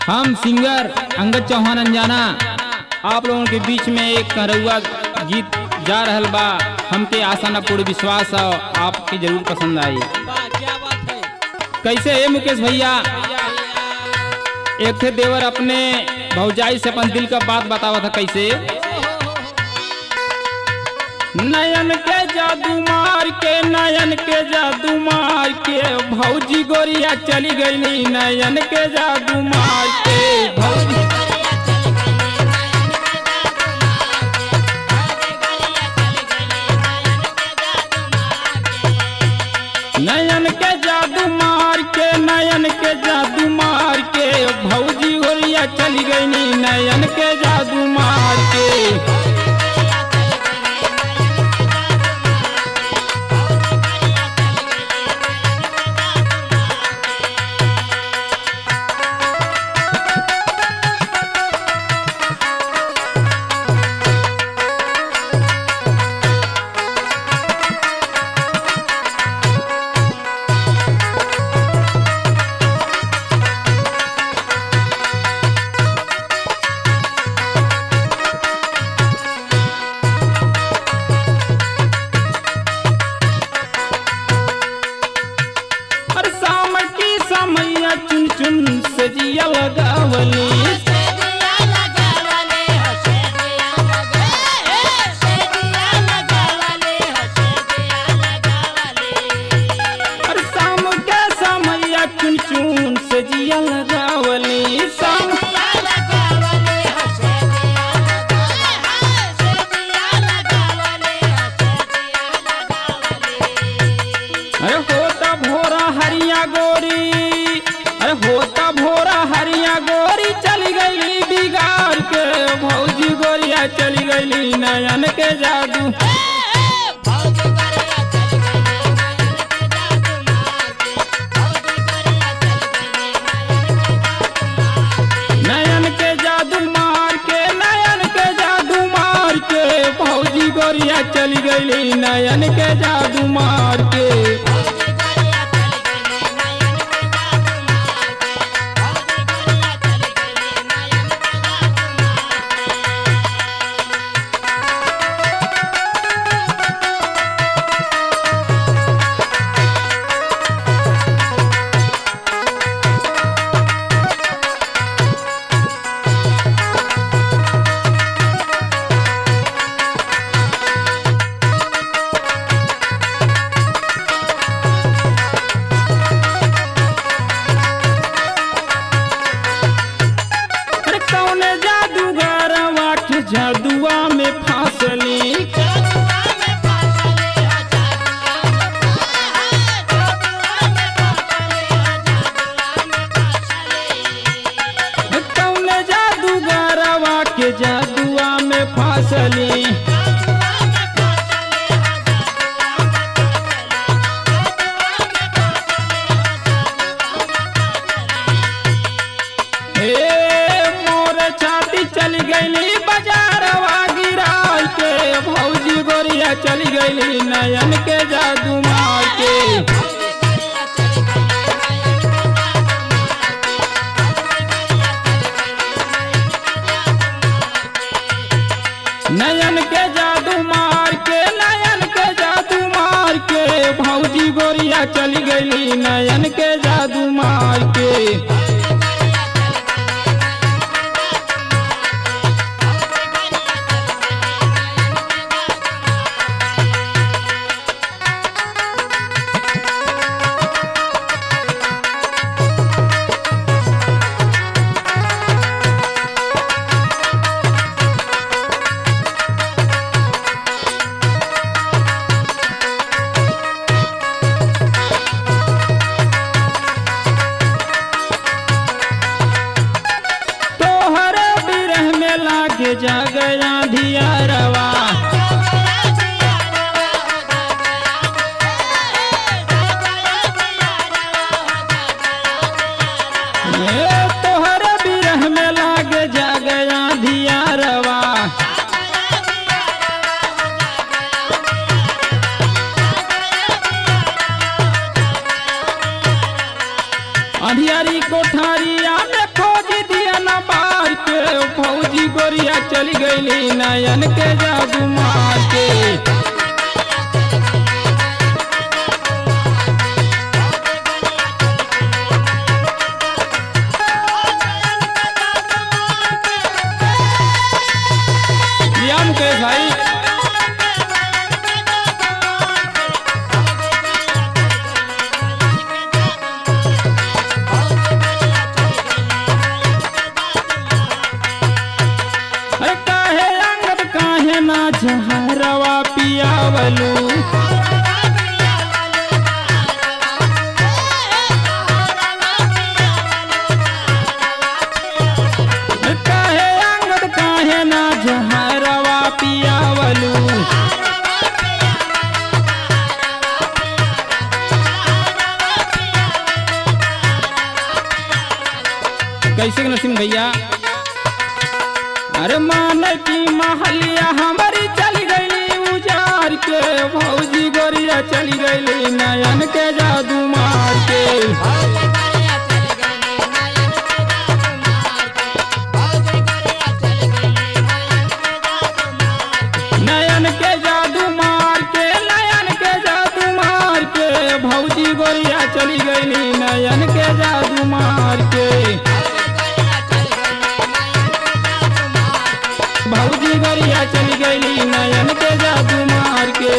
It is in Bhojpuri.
हम सिंगर अंगद चौहान अनजाना आप लोगों के बीच में एक करौआ गीत जा रहल बा। हमके आशा न पूर्ण विश्वास है आपके जरूर पसंद आई। क्या बात है? कैसे है मुकेश भैया, एक थे देवर अपने भौजाई से अपन दिल का बात बतावा था। कैसे नयन के जादू मार के, नयन के जादू मार के भौजी गोरिया चली गई। नयन के जादू मार के भौजी नयन के जादू मार के, नयन के जादू मार के भौजी गोरिया चली गई। नयन के जादू मार के चुन चुन सजिया लगावली। अरे शाम के समैया चुन चुन सजिया लगावली। शाम अरे होता भोरा हरिया गोरी, अरे होता भोरा हरिया गोरी चली गई बिगाड़ के भौजी गोरिया चली गई। नयन के जादू नयन के जादू मार के, नयन के जादू मार के भौजी गोरिया चली गई। नयन के जादू मार के जादुआ में फांसली। कौन जादूगरवा के जादुआ में फांसली। चली गई बाजारवा गिराई के भौजी गोरिया चली गई। नयन के जादू मार के नयन के जादू मार के, नयन के जादू मार के भौजी गोरिया चली गई। नयन के जादू मार के जा गया धियारवा। तोहरे बिरह में लागे जा गया धियारवा। अंधियारी कोठारिया में खोज दी चली गईली नयन के जादू मार के। मुकेश भाई अरे काहे अंगद काहे ना जहरवा पियावलू काहे अंगद काहे ना जहरवा पियावलू। कैसे नसीम भैया अरे मान की महलिया हमारी चली गई उजार के भौजी गोरिया चली गई नयन के जादू मार के। नयन के जादू मार के नयन के जादू मार के भौजी गोरिया चली गई नयन के जादू मार के। भौजी गोरिया चली गई नयन के जादू मार के।